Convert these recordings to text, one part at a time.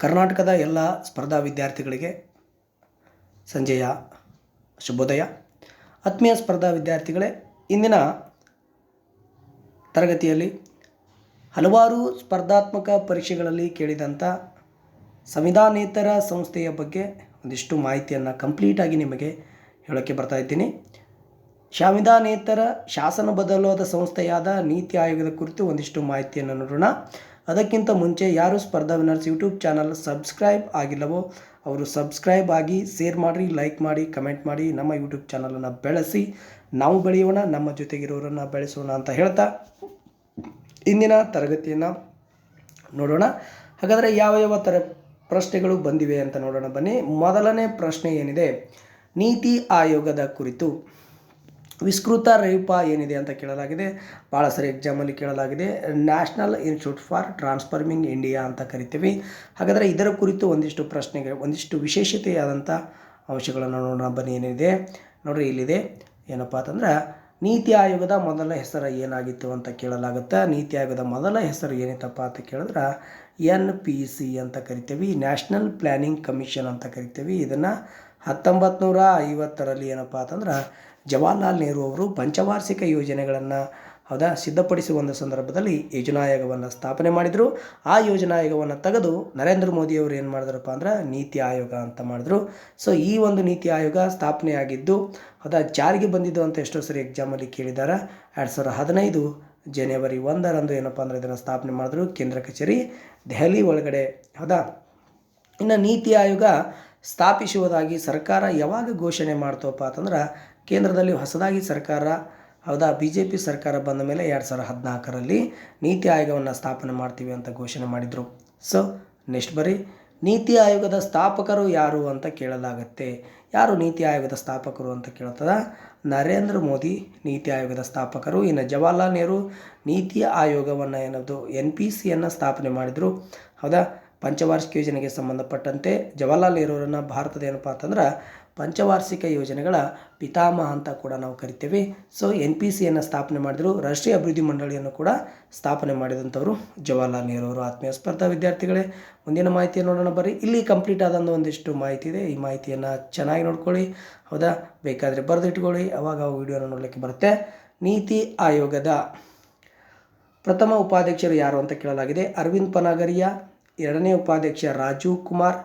ಕರ್ನಾಟಕದ ಎಲ್ಲ ಸ್ಪರ್ಧಾ ವಿದ್ಯಾರ್ಥಿಗಳಿಗೆ ಸಂಜೆಯ ಶುಭೋದಯ. ಆತ್ಮೀಯ ಸ್ಪರ್ಧಾ ವಿದ್ಯಾರ್ಥಿಗಳೇ, ಇಂದಿನ ತರಗತಿಯಲ್ಲಿ ಹಲವಾರು ಸ್ಪರ್ಧಾತ್ಮಕ ಪರೀಕ್ಷೆಗಳಲ್ಲಿ ಕೇಳಿದಂಥ ಸಂವಿಧಾನೇತರ ಸಂಸ್ಥೆಯ ಬಗ್ಗೆ ಒಂದಿಷ್ಟು ಮಾಹಿತಿಯನ್ನು ಕಂಪ್ಲೀಟಾಗಿ ನಿಮಗೆ ಹೇಳೋಕ್ಕೆ ಬರ್ತಾ ಇದ್ದೀನಿ. ಸಂವಿಧಾನೇತರ ಶಾಸನಬದ್ಧವಾದ ಸಂಸ್ಥೆಯಾದ ನೀತಿ ಆಯೋಗದ ಕುರಿತು ಒಂದಿಷ್ಟು ಮಾಹಿತಿಯನ್ನು ನೋಡೋಣ. ಅದಕ್ಕಿಂತ ಮುಂಚೆ ಯಾರು ಸ್ಪರ್ಧಾ ವಿನ್ನರ್ಸ್ ಯೂಟ್ಯೂಬ್ ಚಾನಲ್ ಸಬ್ಸ್ಕ್ರೈಬ್ ಆಗಿಲ್ಲವೋ ಅವರು ಸಬ್ಸ್ಕ್ರೈಬ್ ಆಗಿ, ಶೇರ್ ಮಾಡಿರಿ, ಲೈಕ್ ಮಾಡಿ, ಕಮೆಂಟ್ ಮಾಡಿ. ನಮ್ಮ ಯೂಟ್ಯೂಬ್ ಚಾನಲನ್ನು ಬೆಳೆಸಿ ನಾವು ಬೆಳೆಯೋಣ, ನಮ್ಮ ಜೊತೆಗಿರೋರನ್ನು ಬೆಳೆಸೋಣ ಅಂತ ಹೇಳ್ತಾ ಇಂದಿನ ತರಗತಿಯನ್ನು ನೋಡೋಣ. ಹಾಗಾದರೆ ಯಾವ ಥರ ಪ್ರಶ್ನೆಗಳು ಬಂದಿವೆ ಅಂತ ನೋಡೋಣ ಬನ್ನಿ. ಮೊದಲನೇ ಪ್ರಶ್ನೆ ಏನಿದೆ, ನೀತಿ ಆಯೋಗದ ಕುರಿತು ವಿಸ್ತೃತ ರೂಪ ಏನಿದೆ ಅಂತ ಕೇಳಲಾಗಿದೆ. ಭಾಳ ಸರಿ ಎಕ್ಸಾಮಲ್ಲಿ ಕೇಳಲಾಗಿದೆ. National institute for transforming India ಅಂತ ಕರಿತೀವಿ. ಹಾಗಾದರೆ ಇದರ ಕುರಿತು ಒಂದಿಷ್ಟು ಪ್ರಶ್ನೆಗಳು, ಒಂದಿಷ್ಟು ವಿಶೇಷತೆಯಾದಂಥ ಅಂಶಗಳನ್ನು ನೋಡೋಣ ಬನ್ನಿ. ಏನಿದೆ ನೋಡಿರಿ, ಇಲ್ಲಿದೆ. ಏನಪ್ಪ ಅಂತಂದ್ರೆ ನೀತಿ ಆಯೋಗದ ಮೊದಲ ಹೆಸರು ಏನಾಗಿತ್ತು ಅಂತ ಕೇಳಲಾಗುತ್ತೆ. ನೀತಿ ಆಯೋಗದ ಮೊದಲ ಹೆಸರು ಏನಿತ್ತಪ್ಪ ಅಂತ ಕೇಳಿದ್ರೆ NPC ಅಂತ ಕರಿತೀವಿ, ನ್ಯಾಷನಲ್ ಪ್ಲ್ಯಾನಿಂಗ್ ಕಮಿಷನ್ ಅಂತ ಕರಿತೀವಿ. ಇದನ್ನು 1950ರಲ್ಲಿ ಏನಪ್ಪ ಅಂತಂದ್ರೆ ಜವಾಹರ್ಲಾಲ್ ನೆಹರು ಅವರು ಪಂಚವಾರ್ಷಿಕ ಯೋಜನೆಗಳನ್ನು ಸಿದ್ಧಪಡಿಸುವ ಒಂದು ಸಂದರ್ಭದಲ್ಲಿ ಯೋಜನಾ ಆಯೋಗವನ್ನು ಸ್ಥಾಪನೆ ಮಾಡಿದರು. ಆ ಯೋಜನಾ ಆಯೋಗವನ್ನು ತೆಗೆದು ನರೇಂದ್ರ ಮೋದಿಯವರು ಏನು ಮಾಡಿದ್ರಪ್ಪ ಅಂದ್ರೆ ನೀತಿ ಆಯೋಗ ಅಂತ ಮಾಡಿದ್ರು. ಸೊ ಈ ಒಂದು ನೀತಿ ಆಯೋಗ ಸ್ಥಾಪನೆ ಆಗಿದ್ದು ಜಾರಿಗೆ ಬಂದಿದ್ದು ಅಂತ ಎಷ್ಟೋ ಸರಿ ಎಕ್ಸಾಮಲ್ಲಿ ಕೇಳಿದ್ದಾರೆ. 2015 ಜನವರಿ 1ರಂದು ಏನಪ್ಪ ಅಂದರೆ ಇದನ್ನು ಸ್ಥಾಪನೆ ಮಾಡಿದ್ರು, ಕೇಂದ್ರ ಕಚೇರಿ ದೆಹಲಿ ಒಳಗಡೆ. ಇನ್ನು ನೀತಿ ಆಯೋಗ ಸ್ಥಾಪಿಸುವುದಾಗಿ ಸರ್ಕಾರ ಯಾವಾಗ ಘೋಷಣೆ ಮಾಡ್ತವಪ್ಪ ಅಂತಂದ್ರೆ ಕೇಂದ್ರದಲ್ಲಿ ಹೊಸದಾಗಿ ಸರ್ಕಾರ BJP ಸರ್ಕಾರ ಬಂದ ಮೇಲೆ 2014ರಲ್ಲಿ ನೀತಿ ಆಯೋಗವನ್ನು ಸ್ಥಾಪನೆ ಮಾಡ್ತೀವಿ ಅಂತ ಘೋಷಣೆ ಮಾಡಿದರು. ಸೊ ನೆಕ್ಸ್ಟ್ ಬರೀ ನೀತಿ ಆಯೋಗದ ಸ್ಥಾಪಕರು ಯಾರು ಅಂತ ಕೇಳಲಾಗುತ್ತೆ. ಯಾರು ನೀತಿ ಆಯೋಗದ ಸ್ಥಾಪಕರು ಅಂತ ಕೇಳ್ತದ? ನರೇಂದ್ರ ಮೋದಿ ನೀತಿ ಆಯೋಗದ ಸ್ಥಾಪಕರು. ಇನ್ನು ಜವಾಹರ್ಲಾಲ್ ನೆಹರು ನೀತಿ ಆಯೋಗವನ್ನು ಏನದು NPCಯನ್ನು ಸ್ಥಾಪನೆ ಮಾಡಿದರು. ಪಂಚವಾರ್ಷಿಕ ಯೋಜನೆಗೆ ಸಂಬಂಧಪಟ್ಟಂತೆ ಜವಾಹರ್ಲಾಲ್ ನೆಹರುರನ್ನು ಭಾರತದ ಏನಪ್ಪ ಅಂತಂದ್ರೆ ಪಂಚವಾರ್ಷಿಕ ಯೋಜನೆಗಳ ಪಿತಾಮಹ ಅಂತ ಕೂಡ ನಾವು ಕರಿತೇವೆ. ಸೊ NPCಯನ್ನು ಸ್ಥಾಪನೆ ಮಾಡಿದರು. ರಾಷ್ಟ್ರೀಯ ಅಭಿವೃದ್ಧಿ ಮಂಡಳಿಯನ್ನು ಕೂಡ ಸ್ಥಾಪನೆ ಮಾಡಿದಂಥವರು ಜವಾಹರ್ಲಾಲ್ ನೆಹರು ಅವರು. ಆತ್ಮೀಯ ಸ್ಪರ್ಧಾ ವಿದ್ಯಾರ್ಥಿಗಳೇ, ಮುಂದಿನ ಮಾಹಿತಿಯನ್ನು ನೋಡೋಣ ಬರ್ರಿ. ಇಲ್ಲಿ ಕಂಪ್ಲೀಟ್ ಆದಂಥ ಒಂದಿಷ್ಟು ಮಾಹಿತಿ ಇದೆ. ಈ ಮಾಹಿತಿಯನ್ನು ಚೆನ್ನಾಗಿ ನೋಡ್ಕೊಳ್ಳಿ. ಬೇಕಾದರೆ ಬರೆದಿಟ್ಕೊಳ್ಳಿ, ಅವಾಗ ವಿಡಿಯೋನ ನೋಡಲಿಕ್ಕೆ ಬರುತ್ತೆ. ನೀತಿ ಆಯೋಗದ ಪ್ರಥಮ ಉಪಾಧ್ಯಕ್ಷರು ಯಾರು ಅಂತ ಕೇಳಲಾಗಿದೆ. ಅರವಿಂದ್ ಪನಾಗರಿಯಾ. ಎರಡನೇ ಉಪಾಧ್ಯಕ್ಷ ರಾಜೀವ್ ಕುಮಾರ್.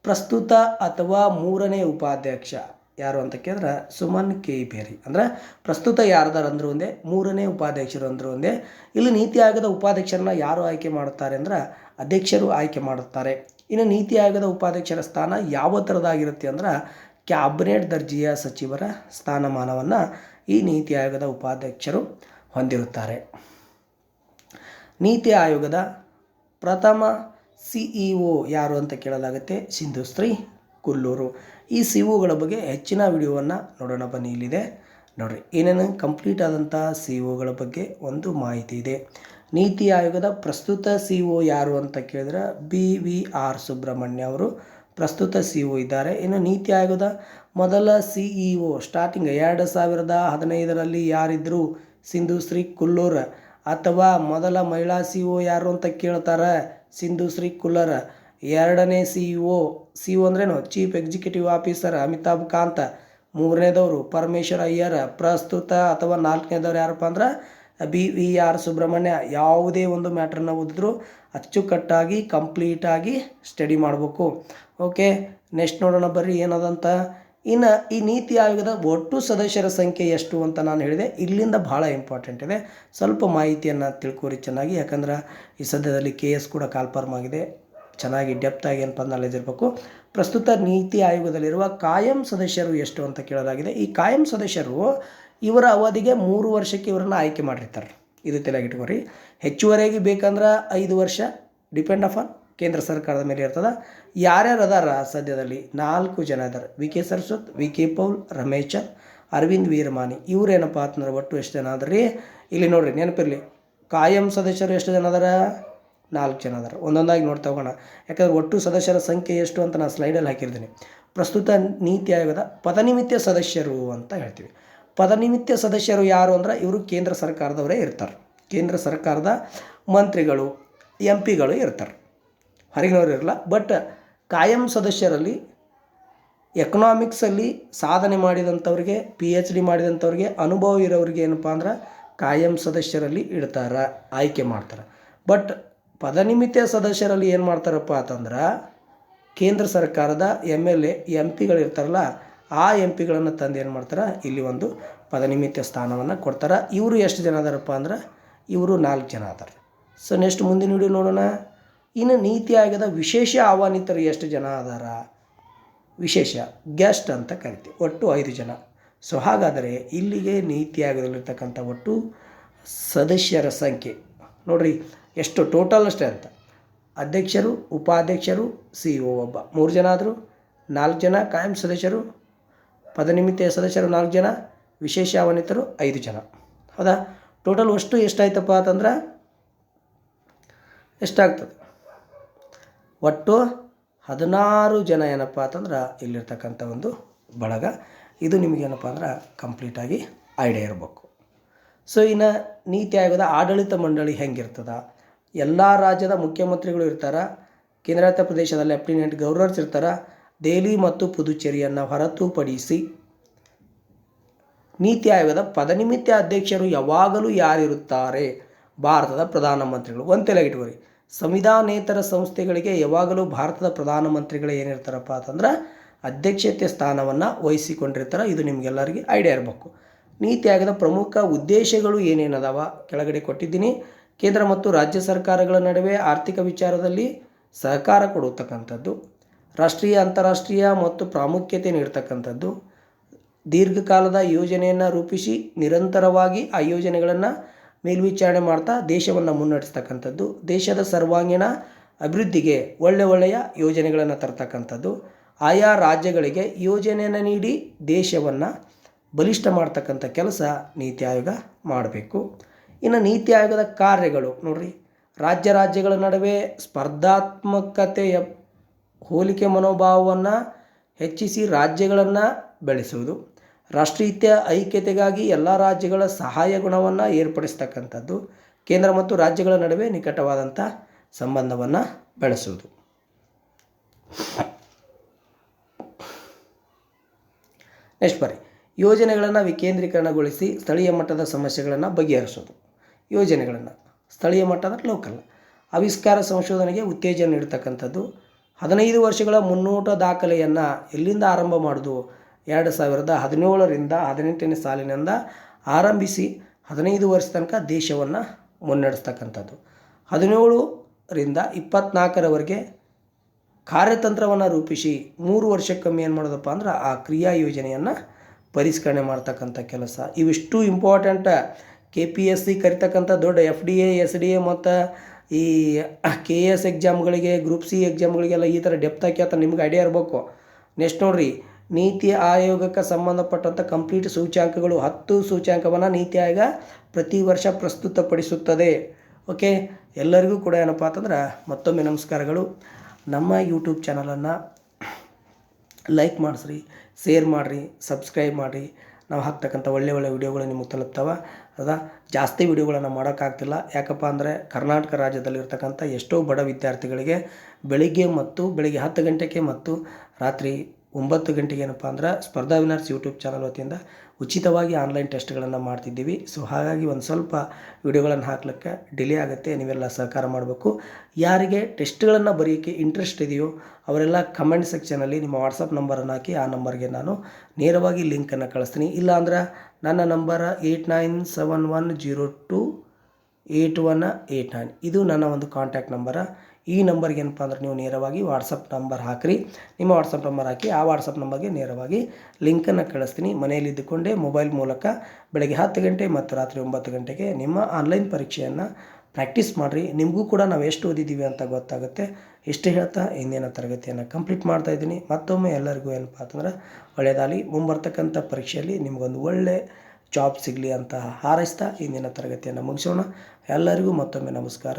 ಪ್ರಸ್ತುತ ಅಥವಾ ಮೂರನೇ ಉಪಾಧ್ಯಕ್ಷ ಯಾರು ಅಂತ ಕೇಳಿದ್ರೆ ಸುಮನ್ KBೇರಿ. ಅಂದರೆ ಪ್ರಸ್ತುತ ಯಾರ್ದಾರು ಅಂದರೂ ಒಂದೇ, ಮೂರನೇ ಉಪಾಧ್ಯಕ್ಷರು ಅಂದರೂ ಒಂದೇ. ಇಲ್ಲಿ ನೀತಿ ಆಯೋಗದ ಉಪಾಧ್ಯಕ್ಷರನ್ನ ಯಾರು ಆಯ್ಕೆ ಮಾಡುತ್ತಾರೆ ಅಂದ್ರೆ ಅಧ್ಯಕ್ಷರು ಆಯ್ಕೆ ಮಾಡುತ್ತಾರೆ. ಇನ್ನು ನೀತಿ ಆಯೋಗದ ಉಪಾಧ್ಯಕ್ಷರ ಸ್ಥಾನ ಯಾವ ಥರದಾಗಿರುತ್ತೆ ಅಂದ್ರೆ ಕ್ಯಾಬಿನೆಟ್ ದರ್ಜೆಯ ಸಚಿವರ ಸ್ಥಾನಮಾನವನ್ನು ಈ ನೀತಿ ಆಯೋಗದ ಉಪಾಧ್ಯಕ್ಷರು ಹೊಂದಿರುತ್ತಾರೆ. ನೀತಿ ಆಯೋಗದ ಪ್ರಥಮ CEO ಯಾರು ಅಂತ ಕೇಳಲಾಗುತ್ತೆ. ಸಿಂಧುಶ್ರೀ ಕುಲ್ಲೂರು. ಈ CEOಗಳ ಬಗ್ಗೆ ಹೆಚ್ಚಿನ ವಿಡಿಯೋವನ್ನು ನೋಡೋಣ ಬನ್ನಿ. ಇಲ್ಲಿದೆ ನೋಡಿರಿ, ಏನೇನು ಕಂಪ್ಲೀಟ್ ಆದಂಥ CEOಗಳ ಬಗ್ಗೆ ಒಂದು ಮಾಹಿತಿ ಇದೆ. ನೀತಿ ಆಯೋಗದ ಪ್ರಸ್ತುತ CEO ಯಾರು ಅಂತ ಕೇಳಿದ್ರೆ BVR ಸುಬ್ರಹ್ಮಣ್ಯ ಅವರು ಪ್ರಸ್ತುತ CEO ಇದ್ದಾರೆ. ಇನ್ನು ನೀತಿ ಆಯೋಗದ ಮೊದಲ CEO ಸ್ಟಾರ್ಟಿಂಗ್ 2015ರಲ್ಲಿ ಯಾರಿದ್ದರು? ಸಿಂಧುಶ್ರೀ ಕುಲ್ಲೂರ್. ಅಥವಾ ಮೊದಲ ಮಹಿಳಾ CEO ಯಾರು ಅಂತ ಕೇಳ್ತಾರೆ? ಸಿಂಧುಶ್ರೀ ಕುಲ್ಲರ್. ಎರಡನೇ CEO ಅಂದ್ರೇನು? Chief executive officer Amitabh Kant. ಮೂರನೇದವರು ಪರಮೇಶ್ವರ್ ಅಯ್ಯರ್. ಪ್ರಸ್ತುತ ಅಥವಾ ನಾಲ್ಕನೇದವ್ರು ಯಾರಪ್ಪ ಅಂದ್ರೆ BVR ಸುಬ್ರಹ್ಮಣ್ಯ. ಯಾವುದೇ ಒಂದು ಮ್ಯಾಟ್ರನ್ನ ಓದಿದ್ರು ಅಚ್ಚುಕಟ್ಟಾಗಿ ಕಂಪ್ಲೀಟಾಗಿ ಸ್ಟಡಿ ಮಾಡಬೇಕು. ಓಕೆ, ನೆಕ್ಸ್ಟ್ ನೋಡೋಣ ಬರ್ರಿ ಏನದಂತ. ಇನ್ನು ಈ ನೀತಿ ಆಯೋಗದ ಒಟ್ಟು ಸದಸ್ಯರ ಸಂಖ್ಯೆ ಎಷ್ಟು ಅಂತ ನಾನು ಹೇಳಿದೆ. ಇಲ್ಲಿಂದ ಭಾಳ ಇಂಪಾರ್ಟೆಂಟ್ ಇದೆ, ಸ್ವಲ್ಪ ಮಾಹಿತಿಯನ್ನು ತಿಳ್ಕೊರಿ ಚೆನ್ನಾಗಿ. ಯಾಕಂದ್ರೆ ಈ ಸದ್ಯದಲ್ಲಿ KS ಕೂಡ ಕಾಲ್ಫಾರ್ಮ್ ಆಗಿದೆ. ಚೆನ್ನಾಗಿ ಡೆಪ್ತಾಗಿ ಏನಪ್ಪ ನಾಲೆಜ್ ಇರಬೇಕು. ಪ್ರಸ್ತುತ ನೀತಿ ಆಯೋಗದಲ್ಲಿರುವ ಕಾಯಂ ಸದಸ್ಯರು ಎಷ್ಟು ಅಂತ ಕೇಳಲಾಗಿದೆ. ಈ ಕಾಯಂ ಸದಸ್ಯರು ಇವರ ಅವಧಿಗೆ 3 ವರ್ಷಕ್ಕೆ ಇವರನ್ನು ಆಯ್ಕೆ ಮಾಡಿರ್ತಾರೆ. ಇದು ತಲೆಗಿಟ್ಕೊರಿ. ಹೆಚ್ಚುವರಿಯಾಗಿ ಬೇಕಂದ್ರೆ 5 ವರ್ಷ, ಡಿಪೆಂಡ್ ಆನ್ ಕೇಂದ್ರ ಸರ್ಕಾರದ ಮೇಲೆ ಇರ್ತದೆ. ಯಾರ್ಯಾರು ಅದಾರ ಸದ್ಯದಲ್ಲಿ 4 ಜನ ಇದ್ದಾರೆ. VK Saraswat, VK Paul, Ramesh Chand, Arvind Virmani. ಇವರೇನಪ್ಪ ಅಂತಂದ್ರೆ ಒಟ್ಟು ಎಷ್ಟು ಜನ ಅದ್ರಿ? ಇಲ್ಲಿ ನೋಡಿರಿ, ನೆನಪಿರಲಿ, ಕಾಯಂ ಸದಸ್ಯರು ಎಷ್ಟು ಜನ ಅದಾರ? 4 ಜನ ಅದಾರ. ಒಂದೊಂದಾಗಿ ನೋಡ್ತಾ ಹೋಗೋಣ. ಯಾಕಂದ್ರೆ ಒಟ್ಟು ಸದಸ್ಯರ ಸಂಖ್ಯೆ ಎಷ್ಟು ಅಂತ ನಾನು ಸ್ಲೈಡಲ್ಲಿ ಹಾಕಿರ್ತೀನಿ. ಪ್ರಸ್ತುತ ನೀತಿ ಆಯೋಗದ ಪದನಿಮಿತ್ಯ ಸದಸ್ಯರು ಅಂತ ಹೇಳ್ತೀವಿ. ಪದನಿಮಿತ್ಯ ಸದಸ್ಯರು ಯಾರು ಅಂದ್ರೆ ಇವರು ಕೇಂದ್ರ ಸರ್ಕಾರದವರೇ ಇರ್ತಾರೆ. ಕೇಂದ್ರ ಸರ್ಕಾರದ ಮಂತ್ರಿಗಳು, MP ಗಳು ಇರ್ತಾರೆ. ಹೊರಗಿನವ್ರು ಇರಲ್ಲ. ಬಟ್ ಕಾಯಂ ಸದಸ್ಯರಲ್ಲಿ ಎಕನಾಮಿಕ್ಸಲ್ಲಿ ಸಾಧನೆ ಮಾಡಿದಂಥವ್ರಿಗೆ, PhD ಮಾಡಿದಂಥವ್ರಿಗೆ, ಅನುಭವ ಇರೋರಿಗೆ ಏನಪ್ಪ ಅಂದ್ರೆ ಕಾಯಂ ಸದಸ್ಯರಲ್ಲಿ ಇಡ್ತಾರೆ, ಆಯ್ಕೆ ಮಾಡ್ತಾರೆ. ಬಟ್ ಪದನಿಮಿತ್ತ ಸದಸ್ಯರಲ್ಲಿ ಏನು ಮಾಡ್ತಾರಪ್ಪ ಅಂತಂದ್ರೆ ಕೇಂದ್ರ ಸರ್ಕಾರದ MLA MP ಗಳಿರ್ತಾರಲ್ಲ, ಆ MP ಗಳನ್ನು ತಂದು ಏನು ಮಾಡ್ತಾರೆ, ಇಲ್ಲಿ ಒಂದು ಪದನಿಮಿತ್ತ ಸ್ಥಾನವನ್ನು ಕೊಡ್ತಾರೆ. ಇವರು ಎಷ್ಟು ಜನ ಅದಾರಪ್ಪ ಅಂದ್ರೆ ಇವರು 4 ಜನ ಅದಾರೆ. ಸೊ ನೆಕ್ಸ್ಟ್ ಮುಂದಿನ ವಿಡಿಯೋ ನೋಡೋಣ. ಇನ್ನು ನೀತಿ ಆಯೋಗದ ವಿಶೇಷ ಆಹ್ವಾನಿತರು ಎಷ್ಟು ಜನ ಅದಾರ? ವಿಶೇಷ ಗೆಸ್ಟ್ ಅಂತ ಕರಿತೀವಿ, ಒಟ್ಟು 5 ಜನ. ಸೊ ಹಾಗಾದರೆ ಇಲ್ಲಿಗೆ ನೀತಿ ಆಯೋಗದಲ್ಲಿರ್ತಕ್ಕಂಥ ಒಟ್ಟು ಸದಸ್ಯರ ಸಂಖ್ಯೆ ನೋಡ್ರಿ ಎಷ್ಟು ಟೋಟಲ್ ಅಷ್ಟೇ ಅಂತ. ಅಧ್ಯಕ್ಷರು, ಉಪಾಧ್ಯಕ್ಷರು, CEO ಒಬ್ಬ 3 ಜನ ಆದರು, 4 ಜನ ಕಾಯಂ ಸದಸ್ಯರು, ಪದನಿಮಿತ್ತ ಸದಸ್ಯರು 4 ಜನ, ವಿಶೇಷ ಆಹ್ವಾನಿತರು 5 ಜನ. ಹೌದಾ? ಟೋಟಲ್ ಅಷ್ಟು ಎಷ್ಟಾಯ್ತಪ್ಪ ಅಂತಂದ್ರೆ ಎಷ್ಟಾಗ್ತದೆ? ಒಟ್ಟು 16 ಜನ ಏನಪ್ಪ ಅಂತಂದ್ರೆ ಇಲ್ಲಿರ್ತಕ್ಕಂಥ ಒಂದು ಬಳಗ. ಇದು ನಿಮಗೇನಪ್ಪ ಅಂದ್ರೆ ಕಂಪ್ಲೀಟಾಗಿ ಐಡಿಯಾ ಇರಬೇಕು. ಸೊ ಇನ್ನು ನೀತಿ ಆಯೋಗದ ಆಡಳಿತ ಮಂಡಳಿ ಹೆಂಗಿರ್ತದ? ಎಲ್ಲ ರಾಜ್ಯದ ಮುಖ್ಯಮಂತ್ರಿಗಳು ಇರ್ತಾರೆ, ಕೇಂದ್ರಾಡಳಿತ ಪ್ರದೇಶದ ಲೆಫ್ಟಿನೆಂಟ್ ಗವರ್ನರ್ಸ್ ಇರ್ತಾರೆ. ದೆಹಲಿ ಮತ್ತು ಪುದುಚೇರಿಯನ್ನು ಹೊರತುಪಡಿಸಿ ನೀತಿ ಆಯೋಗದ ಪದನಿಮಿತ್ತ ಅಧ್ಯಕ್ಷರು ಯಾವಾಗಲೂ ಯಾರಿರುತ್ತಾರೆ? ಭಾರತದ ಪ್ರಧಾನಮಂತ್ರಿಗಳು. ಒಂದು ತಲೆಗಿಟ್ಕೋರಿ, ಸಂವಿಧಾನೇತರ ಸಂಸ್ಥೆಗಳಿಗೆ ಯಾವಾಗಲೂ ಭಾರತದ ಪ್ರಧಾನಮಂತ್ರಿಗಳೇ ಏನಿರ್ತಾರಪ್ಪ ಅಂತಂದ್ರೆ ಅಧ್ಯಕ್ಷತೆ ಸ್ಥಾನವನ್ನು ವಹಿಸಿಕೊಂಡಿರ್ತಾರೆ. ಇದು ನಿಮಗೆಲ್ಲರಿಗೆ ಐಡಿಯಾ ಇರಬೇಕು. ನೀತಿ ಆಯೋಗದ ಪ್ರಮುಖ ಉದ್ದೇಶಗಳು ಏನೇನದಾವ ಕೆಳಗಡೆ ಕೊಟ್ಟಿದ್ದೀನಿ. ಕೇಂದ್ರ ಮತ್ತು ರಾಜ್ಯ ಸರ್ಕಾರಗಳ ನಡುವೆ ಆರ್ಥಿಕ ವಿಚಾರದಲ್ಲಿ ಸಹಕಾರ ಕೊಡತಕ್ಕಂಥದ್ದು, ರಾಷ್ಟ್ರೀಯ ಅಂತಾರಾಷ್ಟ್ರೀಯ ಮತ್ತು ಪ್ರಾಮುಖ್ಯತೆ ನೀಡ್ತಕ್ಕಂಥದ್ದು, ದೀರ್ಘಕಾಲದ ಯೋಜನೆಯನ್ನು ರೂಪಿಸಿ ನಿರಂತರವಾಗಿ ಆ ಯೋಜನೆಗಳನ್ನು ಮೇಲ್ವಿಚಾರಣೆ ಮಾಡ್ತಾ ದೇಶವನ್ನು ಮುನ್ನಡೆಸ್ತಕ್ಕಂಥದ್ದು, ದೇಶದ ಸರ್ವಾಂಗೀಣ ಅಭಿವೃದ್ಧಿಗೆ ಒಳ್ಳೆಯ ಯೋಜನೆಗಳನ್ನು ತರ್ತಕ್ಕಂಥದ್ದು, ಆಯಾ ರಾಜ್ಯಗಳಿಗೆ ಯೋಜನೆಯನ್ನು ನೀಡಿ ದೇಶವನ್ನು ಬಲಿಷ್ಠ ಮಾಡ್ತಕ್ಕಂಥ ಕೆಲಸ ನೀತಿ ಆಯೋಗ ಮಾಡಬೇಕು. ಇನ್ನು ನೀತಿ ಆಯೋಗದ ಕಾರ್ಯಗಳು ನೋಡ್ರಿ, ರಾಜ್ಯಗಳ ನಡುವೆ ಸ್ಪರ್ಧಾತ್ಮಕತೆಯ ಹೋಲಿಕೆ ಮನೋಭಾವವನ್ನು ಹೆಚ್ಚಿಸಿ ರಾಜ್ಯಗಳನ್ನು ಬೆಳೆಸುವುದು, ರಾಷ್ಟ್ರೀಯ ಐಕ್ಯತೆಗಾಗಿ ಎಲ್ಲ ರಾಜ್ಯಗಳ ಸಹಾಯ ಗುಣವನ್ನು ಏರ್ಪಡಿಸ್ತಕ್ಕಂಥದ್ದು, ಕೇಂದ್ರ ಮತ್ತು ರಾಜ್ಯಗಳ ನಡುವೆ ನಿಕಟವಾದಂಥ ಸಂಬಂಧವನ್ನು ಬೆಳೆಸುವುದು. ನೆಕ್ಸ್ಟ್ ಬರ್ರಿ, ಯೋಜನೆಗಳನ್ನು ವಿಕೇಂದ್ರೀಕರಣಗೊಳಿಸಿ ಸ್ಥಳೀಯ ಮಟ್ಟದ ಸಮಸ್ಯೆಗಳನ್ನು ಬಗೆಹರಿಸೋದು. ಯೋಜನೆಗಳನ್ನು ಸ್ಥಳೀಯ ಮಟ್ಟದ ಲೋಕಲ್ ಆವಿಷ್ಕಾರ ಸಂಶೋಧನೆಗೆ ಉತ್ತೇಜನ ನೀಡ್ತಕ್ಕಂಥದ್ದು. 15 ವರ್ಷಗಳ ಮುನ್ನೋಟ ದಾಖಲೆಯನ್ನು ಎಲ್ಲಿಂದ ಆರಂಭ ಮಾಡೋದು? 2017ರಿಂದ 18ನೇ ಸಾಲಿನಿಂದ ಆರಂಭಿಸಿ 15 ವರ್ಷ ತನಕ ದೇಶವನ್ನು ಮುನ್ನಡೆಸ್ತಕ್ಕಂಥದ್ದು. 17ರಿಂದ 24ರವರೆಗೆ ಕಾರ್ಯತಂತ್ರವನ್ನು ರೂಪಿಸಿ 3 ವರ್ಷಕ್ಕೊಮ್ಮೆ ಏನು ಮಾಡೋದಪ್ಪ ಅಂದ್ರೆ ಆ ಕ್ರಿಯಾ ಯೋಜನೆಯನ್ನು ಪರಿಷ್ಕರಣೆ ಮಾಡ್ತಕ್ಕಂಥ ಕೆಲಸ. ಇವಿಷ್ಟು ಇಂಪಾರ್ಟೆಂಟ್. KPSC ಕರಿತಕ್ಕಂಥ ದೊಡ್ಡ FDA, SDA ಮತ್ತು ಈ KS ಎಕ್ಸಾಮ್ಗಳಿಗೆ, ಗ್ರೂಪ್ C ಎಕ್ಸಾಮ್ಗಳಿಗೆಲ್ಲ ಈ ಥರ ಡೆಪ್ತಾಗಿ ಕೇಳ್ತಾರೆ, ನಿಮ್ಗೆ ಐಡಿಯಾ ಇರಬೇಕು. ನೆಕ್ಸ್ಟ್ ನೋಡಿರಿ, ನೀತಿ ಆಯೋಗಕ್ಕೆ ಸಂಬಂಧಪಟ್ಟಂಥ ಕಂಪ್ಲೀಟ್ ಸೂಚ್ಯಾಂಕಗಳು 10 ಸೂಚ್ಯಾಂಕವನ್ನು ನೀತಿ ಆಯೋಗ ಪ್ರತಿ ವರ್ಷ ಪ್ರಸ್ತುತಪಡಿಸುತ್ತದೆ. ಓಕೆ, ಎಲ್ಲರಿಗೂ ಕೂಡ ಏನಪ್ಪ ಅಂತಂದ್ರೆ ಮತ್ತೊಮ್ಮೆ ನಮಸ್ಕಾರಗಳು. ನಮ್ಮ ಯೂಟ್ಯೂಬ್ ಚಾನಲನ್ನು ಲೈಕ್ ಮಾಡಿಸ್ರಿ, ಶೇರ್ ಮಾಡಿರಿ, ಸಬ್ಸ್ಕ್ರೈಬ್ ಮಾಡಿರಿ. ನಾವು ಹಾಕ್ತಕ್ಕಂಥ ಒಳ್ಳೆ ವಿಡಿಯೋಗಳು ನಿಮಗೆ ತಲುಪ್ತವೆ. ಹೌದಾ? ಜಾಸ್ತಿ ವಿಡಿಯೋಗಳನ್ನು ಮಾಡೋಕ್ಕಾಗ್ತಿಲ್ಲ. ಯಾಕಪ್ಪ ಅಂದರೆ ಕರ್ನಾಟಕ ರಾಜ್ಯದಲ್ಲಿರ್ತಕ್ಕಂಥ ಎಷ್ಟೋ ಬಡ ವಿದ್ಯಾರ್ಥಿಗಳಿಗೆ ಬೆಳಿಗ್ಗೆ 10 ಗಂಟೆಗೆ ಮತ್ತು ರಾತ್ರಿ 9 ಗಂಟೆಗೆ ಏನಪ್ಪ ಅಂದ್ರೆ ಸ್ಪರ್ಧಾ ವಿನರ್ಸ್ ಯೂಟ್ಯೂಬ್ ಚಾನಲ್ ವತಿಯಿಂದ ಉಚಿತವಾಗಿ ಆನ್ಲೈನ್ ಟೆಸ್ಟ್ಗಳನ್ನು ಮಾಡ್ತಿದ್ದೀವಿ. ಸೊ ಹಾಗಾಗಿ ಒಂದು ಸ್ವಲ್ಪ ವಿಡಿಯೋಗಳನ್ನು ಹಾಕ್ಲಿಕ್ಕೆ ಡಿಲೇ ಆಗುತ್ತೆ. ನೀವೆಲ್ಲ ಸಹಕಾರ ಮಾಡಬೇಕು. ಯಾರಿಗೆ ಟೆಸ್ಟ್ಗಳನ್ನು ಬರೆಯೋಕ್ಕೆ ಇಂಟ್ರೆಸ್ಟ್ ಇದೆಯೋ ಅವರೆಲ್ಲ ಕಮೆಂಟ್ ಸೆಕ್ಷನಲ್ಲಿ ನಿಮ್ಮ ವಾಟ್ಸಪ್ ನಂಬರನ್ನು ಹಾಕಿ, ಆ ನಂಬರ್ಗೆ ನಾನು ನೇರವಾಗಿ ಲಿಂಕನ್ನು ಕಳಿಸ್ತೀನಿ. ಇಲ್ಲಾಂದ್ರೆ ನನ್ನ ನಂಬರ್ 8971028189. ಇದು ನನ್ನ ಒಂದು ಕಾಂಟ್ಯಾಕ್ಟ್ ನಂಬರ. ಈ ನಂಬರ್ಗೆ ಏನಪ್ಪ ಅಂದ್ರೆ ನೀವು ನೇರವಾಗಿ ವಾಟ್ಸಪ್ ನಂಬರ್ ಹಾಕಿರಿ. ನಿಮ್ಮ ವಾಟ್ಸಪ್ ನಂಬರ್ ಹಾಕಿ ಆ ವಾಟ್ಸಪ್ ನಂಬರ್ಗೆ ನೇರವಾಗಿ ಲಿಂಕನ್ನು ಕಳಿಸ್ತೀನಿ. ಮನೆಯಲ್ಲಿದ್ದುಕೊಂಡೇ ಮೊಬೈಲ್ ಮೂಲಕ ಬೆಳಗ್ಗೆ 10 ಗಂಟೆ ಮತ್ತು ರಾತ್ರಿ 9 ಗಂಟೆಗೆ ನಿಮ್ಮ ಆನ್ಲೈನ್ ಪರೀಕ್ಷೆಯನ್ನು ಪ್ರಾಕ್ಟೀಸ್ ಮಾಡಿರಿ. ನಿಮಗೂ ಕೂಡ ನಾವು ಎಷ್ಟು ಓದಿದ್ದೀವಿ ಅಂತ ಗೊತ್ತಾಗುತ್ತೆ. ಇಷ್ಟು ಹೇಳ್ತಾ ಇಂದಿನ ತರಗತಿಯನ್ನು ಕಂಪ್ಲೀಟ್ ಮಾಡ್ತಾಯಿದ್ದೀನಿ. ಮತ್ತೊಮ್ಮೆ ಎಲ್ಲರಿಗೂ ಏನಪ್ಪ ಅಂತಂದ್ರೆ ಒಳ್ಳೆಯದಾಗಲಿ. ಮುಂಬರ್ತಕ್ಕಂಥ ಪರೀಕ್ಷೆಯಲ್ಲಿ ನಿಮಗೊಂದು ಒಳ್ಳೆ ಜಾಬ್ ಸಿಗಲಿ ಅಂತ ಹಾರೈಸ್ತಾ ಇಂದಿನ ತರಗತಿಯನ್ನು ಮುಗಿಸೋಣ. ಎಲ್ಲರಿಗೂ ಮತ್ತೊಮ್ಮೆ ನಮಸ್ಕಾರ.